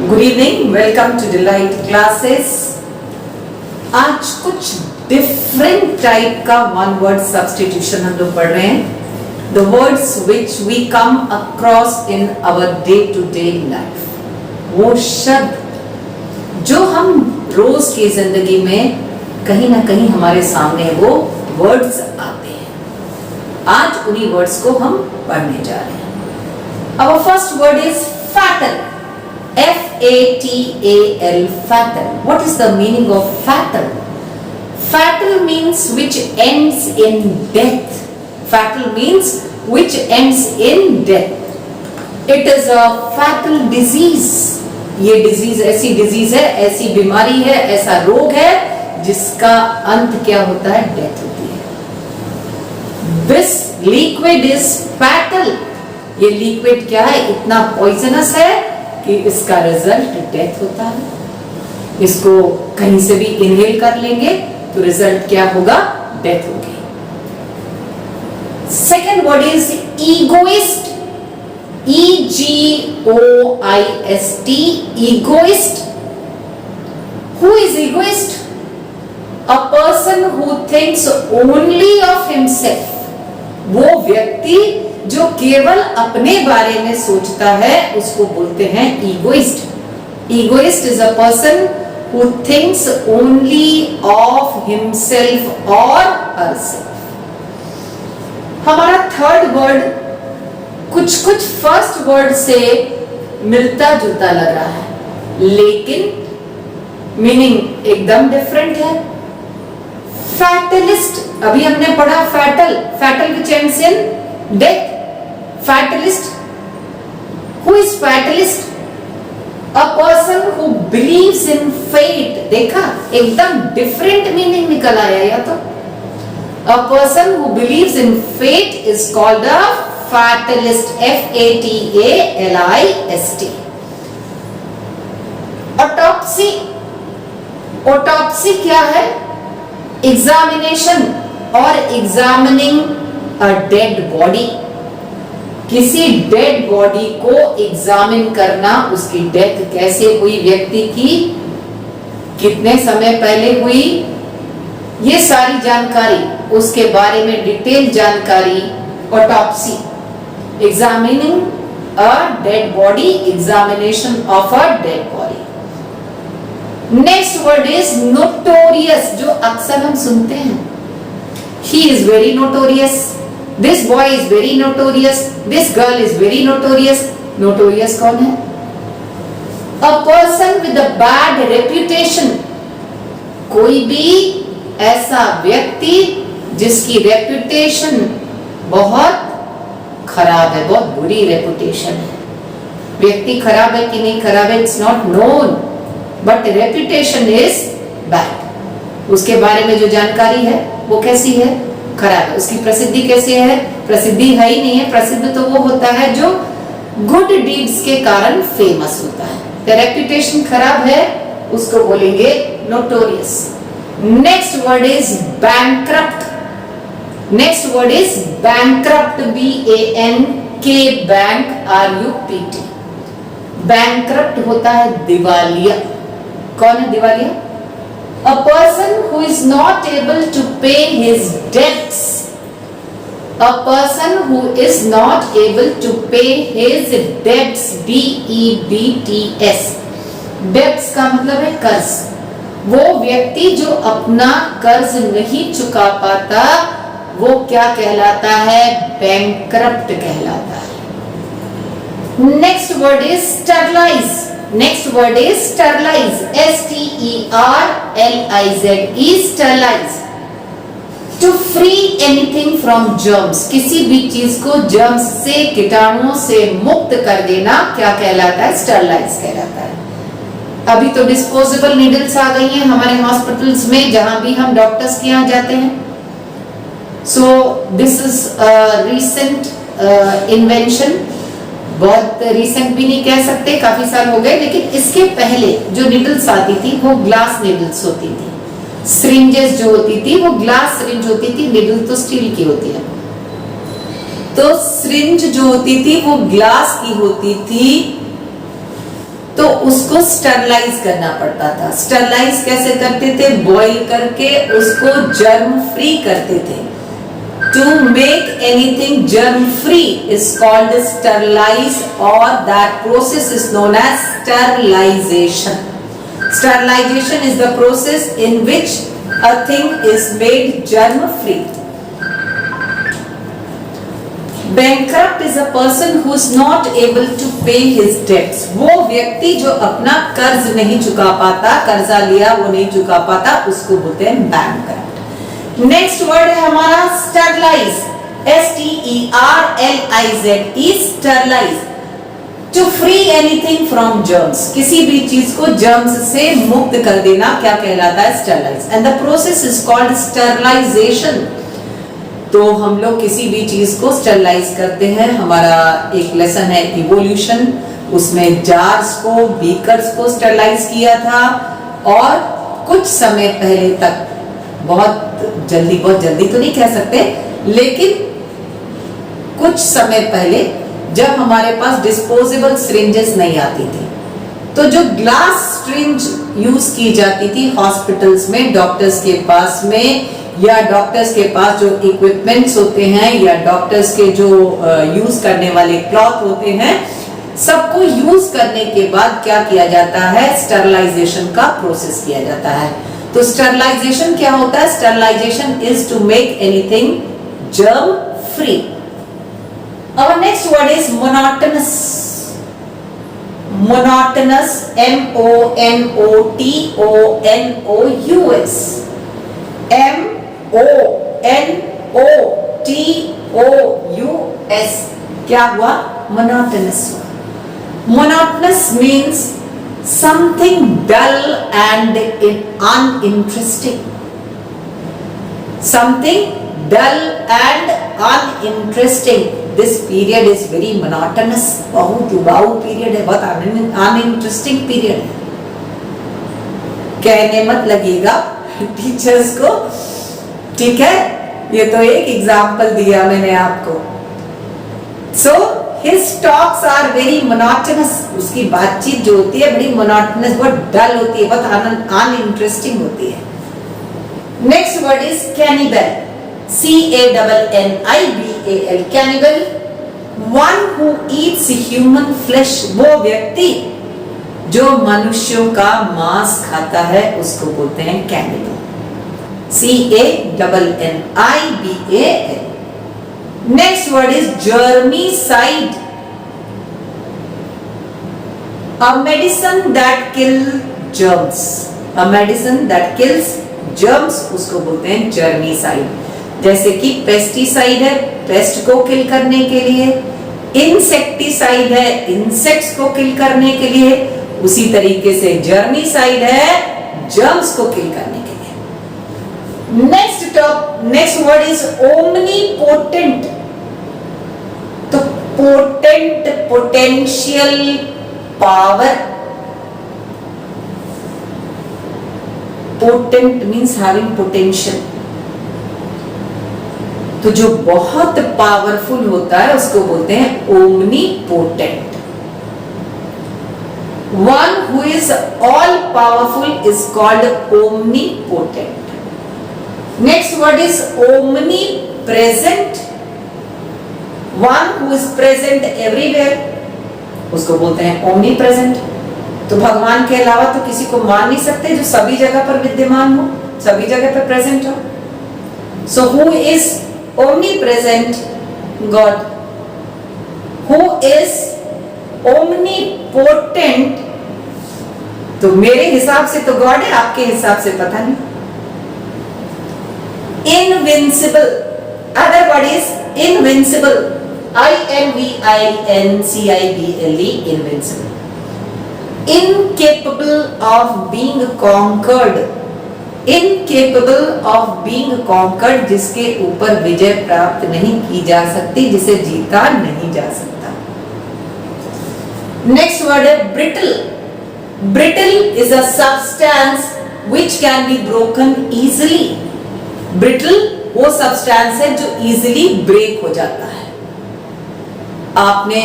Good evening, welcome to delight classes. आज कुछ different type का वन वर्ड सब्स्टिट्यूशन हम लोग पढ़ रहे हैं। The words which we come across in our day to day life, वो शब्द जो हम रोज की जिंदगी में कहीं ना कहीं हमारे सामने वो वर्ड्स आते हैं। आज उन्हीं वर्ड्स को हम पढ़ने जा रहे हैं। Our first word is fatal. F-A-T-A-L, fatal. What is the meaning of fatal? Fatal means which ends in death. Fatal means which ends in death. It is a fatal disease. ये disease ऐसी disease है, ऐसी बीमारी है, ऐसा रोग है जिसका अंत क्या होता है? डेथ होती है। This liquid is fatal. ये liquid क्या है? इतना poisonous है कि इसका रिजल्ट डेथ होता है। इसको कहीं से भी इनहेल कर लेंगे तो रिजल्ट क्या होगा? डेथ होगी। Second word is egoist. E-G-O-I-S-T, egoist. Who is egoist? A person who thinks only of himself. वो व्यक्ति जो केवल अपने बारे में सोचता है उसको बोलते हैं egoist. Egoist is a person who thinks only of himself और हरसेल्फ। हमारा थर्ड वर्ड कुछ फर्स्ट वर्ड से मिलता जुलता लग रहा है, लेकिन मीनिंग एकदम डिफरेंट है। फैटलिस्ट, अभी हमने पढ़ा fatal, fatal which ends in death. Fatalist. Who is fatalist? A person who believes in fate. देखा, एकदम different meaning निकल आया या तो। A person who believes in fate is called a fatalist. F-A-T-A-L-I-S-T. Autopsy. Autopsy क्या है? Examination or examining a dead body. किसी dead body को एग्जामिन करना, उसकी डेथ कैसे हुई, व्यक्ति की कितने समय पहले हुई, ये सारी जानकारी, उसके बारे में डिटेल जानकारी autopsy. Examining a dead body, examination of a dead body. Next word is notorious, जो अक्सर हम सुनते हैं। He is very notorious, This boy is very notorious. This girl is very notorious. Notorious कौन है? A person with a bad reputation. कोई भी ऐसा व्यक्ति जिसकी रेपुटेशन बहुत खराब है, बहुत बुरी रेपुटेशन है। व्यक्ति खराब है कि नहीं खराब है, it's not known, but reputation is bad. उसके बारे में जो जानकारी है वो कैसी है? खराब है। उसकी प्रसिद्धि कैसे है? प्रसिद्धि है ही नहीं है। प्रसिद्ध तो वो होता है जो गुड डीड्स के कारण फेमस होता है। तो रेपुटेशन खराब है, उसको बोलेंगे notorious. Next word is bankrupt. Next word is bankrupt, B-A-N-K, bank, R-U-P-T। Bankrupt होता है दिवालिया। कौन है दिवालिया? A person who is not able to pay his debts. A person who is not able to pay his debts. D-E-B-T-S. Debts का मतलब है कर्ज। वो व्यक्ति जो अपना कर्ज नहीं चुका पाता वो क्या कहलाता है? बैंकक्रप्ट कहलाता है। Next word is sterilise. Next word is sterilize. S-T-E-R-L-I-Z-E, sterilize. To free anything from germs. किसी भी चीज को germs से, कीटाणुओं से मुक्त कर देना क्या कहलाता है? sterilize कहलाता है। अभी तो डिस्पोजेबल नीडल्स आ गई हैं हमारे हॉस्पिटल्स में, जहां भी हम डॉक्टर्स के यहाँ जाते हैं। So this is a recent invention. बहुत रिसेंट भी नहीं कह सकते, काफी साल हो गए, लेकिन इसके पहले जो निडल्स आती थी वो ग्लास निडल्स होती थी। सिरिंजेस जो होती थी वो ग्लास सिरिंज होती थी, निडल तो स्टील की होती है। तो सिरिंज जो होती थी वो ग्लास की होती थी, तो उसको स्टरलाइज करना पड़ता था। स्टरलाइज कैसे करते थे? बॉईल करके उसको जर्म फ्री करते थे। To make anything germ free is called sterilize, or that process is known as sterilization. Sterilization is the process in which a thing is made germ free. Bankrupt is a person who is not able to pay his debts. वो व्यक्ति जो अपना कर्ज नहीं चुका पाता, कर्जा लिया वो नहीं चुका पाता, उसको बोलते हैं bankrupt. नेक्स्ट वर्ड है हमारा sterilise, STERLIZE, sterilise, to free anything from germs, किसी भी चीज को जर्म्स से मुक्त कर देना क्या कहलाता है? Sterilise. And the process is called sterilisation. तो हम लोग किसी भी चीज को स्टरलाइज करते हैं। हमारा एक लेसन है इवोल्यूशन, उसमें जार्स को, बीकर्स को स्टरलाइज किया था, और कुछ समय पहले तक, बहुत जल्दी तो नहीं कह सकते, लेकिन कुछ समय पहले जब हमारे पास डिस्पोजेबल सिरिंजेस नहीं आती थी, तो जो ग्लास सिरिंज यूज की जाती थी हॉस्पिटल्स में, डॉक्टर्स के पास में, या डॉक्टर्स के पास जो इक्विपमेंट्स होते हैं, या डॉक्टर्स के जो यूज करने वाले क्लॉथ होते हैं, सबको यूज करने के बाद क्या किया जाता है? स्टरलाइजेशन का प्रोसेस किया जाता है। तो स्टरलाइजेशन क्या होता है? Sterilisation is to make anything germ free. Our next word is monotonous. Monotonous, MONOTONOUS. MONOTOUS. क्या हुआ? monotonous हुआ। Monotonous means something dull and uninteresting. Something dull and uninteresting. This period is very monotonous. बहुत उबाऊ period है, बहुत uninteresting period है। कहने मत लगेगा टीचर्स को, ठीक है? ये तो एक एग्जाम्पल दिया मैंने आपको। So his talks are very monotonous. उसकी बातचीत जो होती है बड़ी monotonous, बहुत डल होती है, बहुत uninteresting होती है। Next word is cannibal. CANNIBAL. Cannibal, one who eats human flesh. वो व्यक्ति जो मनुष्यों का मांस खाता है उसको बोलते हैं cannibal. CANNIBAL. Next word is germicide. A medicine that kills germs. A medicine that kills germs, उसको बोलते हैं germicide. जैसे कि पेस्टिसाइड है पेस्ट को किल करने के लिए, इंसेक्टिसाइड है इंसेक्ट्स को किल करने के लिए, उसी तरीके से जर्मीसाइड है जर्म्स को किल करने के लिए। Next word is omnipotent. तो potent, potential power, potent means having potential. तो जो बहुत पावरफुल होता है उसको बोलते हैं omnipotent. One who is all powerful is called omnipotent. Next word is omnipresent. One who is present everywhere, उसको बोलते हैं ओमनी प्रेजेंट। तो भगवान के अलावा तो किसी को मान नहीं सकते जो सभी जगह पर विद्यमान हो, सभी जगह पर प्रेजेंट हो। So who is omnipresent? God. Who is omnipotent? तो मेरे हिसाब से तो गॉड है, आपके हिसाब से पता नहीं। Invincible. Other word is invincible. INVINCIBLE. Invincible. Incapable of being conquered. Incapable of being conquered, जिसके ऊपर विजय प्राप्त नहीं की जा सकती, जिसे जीता नहीं जा सकता। नेक्स्ट वर्ड है brittle. Brittle is a substance which can be broken easily. Brittle वो substance है जो easily break हो जाता है। आपने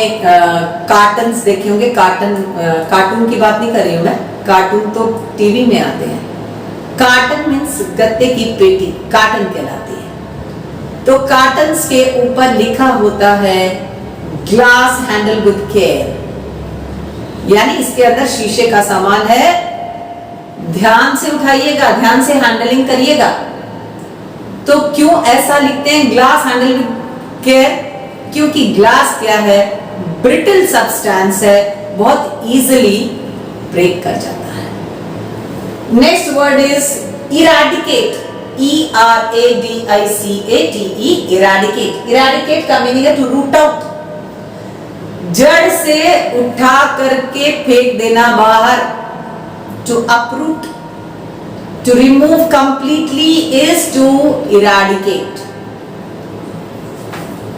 कार्टन्स देखे होंगे, कार्टून की बात नहीं कर रही हूं मैं, कार्टून तो टीवी में आते हैं। कार्टन मीन्स गत्ते की पेटी, कार्टन कहलाती है। तो कार्टन्स के ऊपर लिखा होता है ग्लास हैंडल विद केयर, यानी इसके अंदर शीशे का सामान है, ध्यान से उठाइएगा, ध्यान से हैंडलिंग करिएगा। तो क्यों ऐसा लिखते हैं ग्लास हैंडल विद केयर? क्योंकि ग्लास क्या है, ब्रिटल सब्सटेंस है, बहुत इजीली ब्रेक कर जाता है। Next word is eradicate, ERADICATE, eradicate. Eradicate का मीनिंग है टू रूट आउट, जड़ से उठा करके फेंक देना बाहर, to uproot, to remove completely is to eradicate.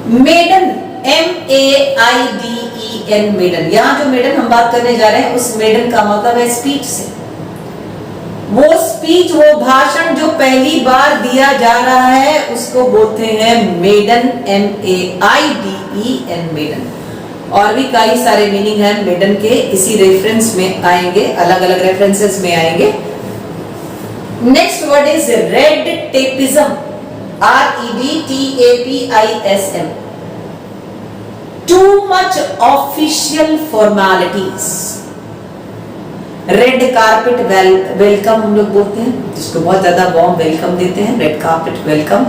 Maiden, MEIDEN, maiden. यहां जो मेडन हम बात करने जा रहे हैं उस मेडन का मतलब है स्पीच से, वो स्पीच, वो भाषण जो पहली बार दिया जा रहा है उसको बोलते हैं मेडन, MEIDEN, मेडन। और भी कई सारे मीनिंग है मेडन के, इसी रेफरेंस में आएंगे, अलग अलग रेफरेंसेस में आएंगे। Next word is red tapism, REDTAPISM। Too much official formalities. Red carpet welcome हम लोग बोलते हैं, जिसको बहुत ज्यादा वार्म वेलकम देते हैं, red carpet welcome.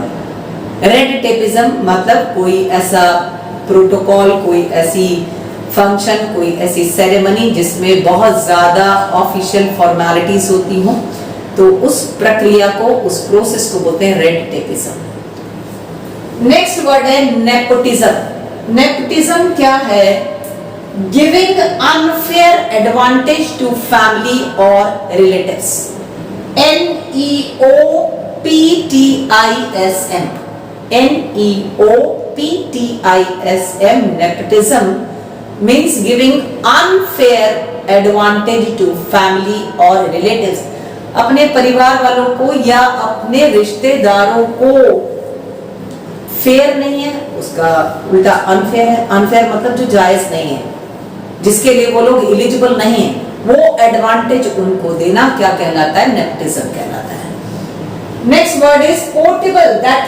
Red tapism मतलब कोई ऐसा प्रोटोकॉल, कोई ऐसी फंक्शन, कोई ऐसी सेरेमनी जिसमें बहुत ज्यादा ऑफिशियल फॉर्मेलिटीज होती हों, तो उस प्रक्रिया को, उस प्रोसेस को बोलते हैं रेड टेपिज्म। नेक्स्ट वर्ड है नेपोटिज्म। नेपोटिज्म क्या है? Giving unfair advantage to family और relatives, NEOPTISM, NEOPTISM, nepotism means giving unfair advantage to family or relatives। अपने परिवार वालों को या अपने रिश्तेदारों को फेयर नहीं है, उसका उल्टा अनफेयर है। अनफेयर मतलब जो जायज नहीं है, जिसके लिए वो लोग एलिजिबल नहीं है, वो एडवांटेज उनको देना क्या कहलाता है? नेपोटिज्म कहलाता है। Next word is portable, that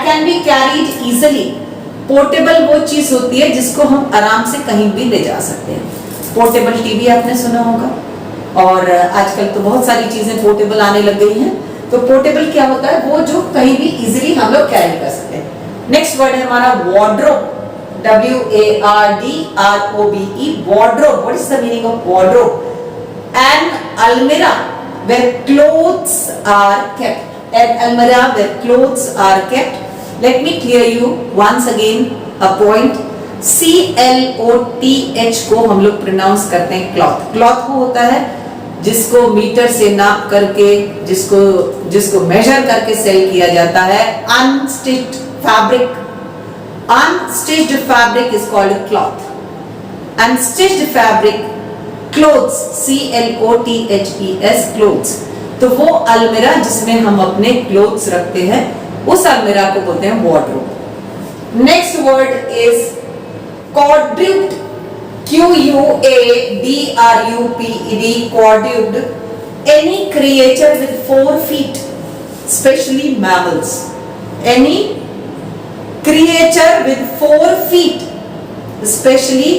can be carried easily। Portable वो चीज होती है जिसको हम आराम से कहीं भी ले जा सकते हैं। पोर्टेबल टीवी आपने सुना होगा, और आजकल तो बहुत सारी चीजें पोर्टेबल आने लग गई हैं। तो पोर्टेबल क्या होता है? वो जो कहीं भी इजीली हम लोग कैरी कर सकते हैं। नेक्स्ट वर्ड है हमारा wardrobe, WARDROBE, wardrobe. What is the meaning of wardrobe? An almirah where clothes are kept, an almirah where clothes are kept। Let me clear you once again a point, CLOTH को हम लोग pronounce करते हैं cloth. Cloth वो होता है जिसको metre से नाप करके, जिसको मेजर करके सेल किया जाता है। Unstitched fabric, unstitched fabric is called cloth. Unstitched fabric, clothes, CLOTHES, clothes. तो वो अलमीरा जिसमें हम अपने क्लोथ्स रखते हैं, उस अलमीरा को बोलते हैं wardrobe. Next word is quadruped, QUADRUPED, quadruped, any creature with 4 feet, especially mammals। any creature with 4 feet, especially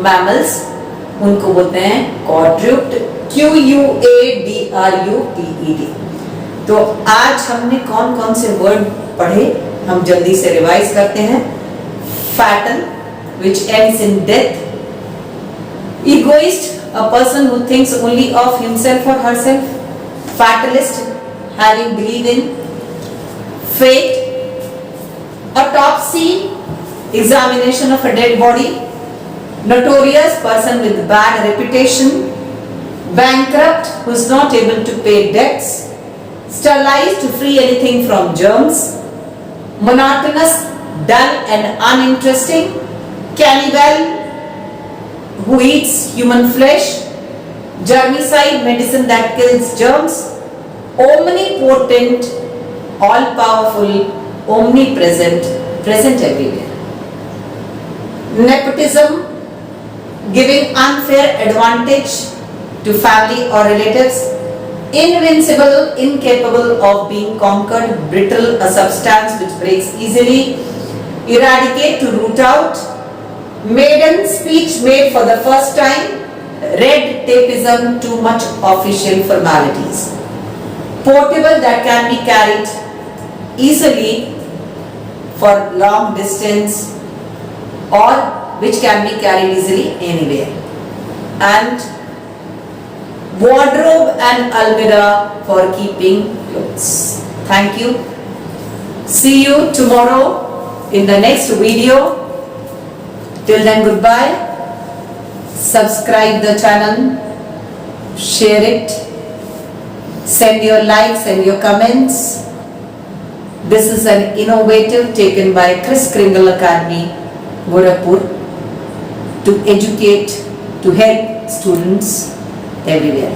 mammals, उनको बोलते हैं quadruped, QUADRUPED। तो आज हमने कौन कौन से वर्ड पढ़े, हम जल्दी से रिवाइज करते हैं। fatal, which ends in death। egoist, a person who thinks only of himself or herself। fatalist, having belief in fate। autopsy, examination of a dead body। notorious, person with bad reputation। bankrupt, who is not able to pay debts। sterilized, to free anything from germs। monotonous, dull and uninteresting। cannibal, who eats human flesh। germicide, medicine that kills germs। omnipotent, all powerful, omnipresent, present everywhere। nepotism, giving unfair advantage to family or relatives, invincible, incapable of being conquered, brittle, a substance which breaks easily, eradicate, to root out, maiden speech made for the first time, red tapeism, too much official formalities, portable, that can be carried easily for long distance or which can be carried easily anywhere, and wardrobe and almirah for keeping clothes. Thank you. See you tomorrow in the next video. Till then, goodbye. Subscribe the channel, share it, send your likes and your comments. This is an innovative taken by Kris Kringle Academy, Gorakhpur, to educate, to help students everywhere.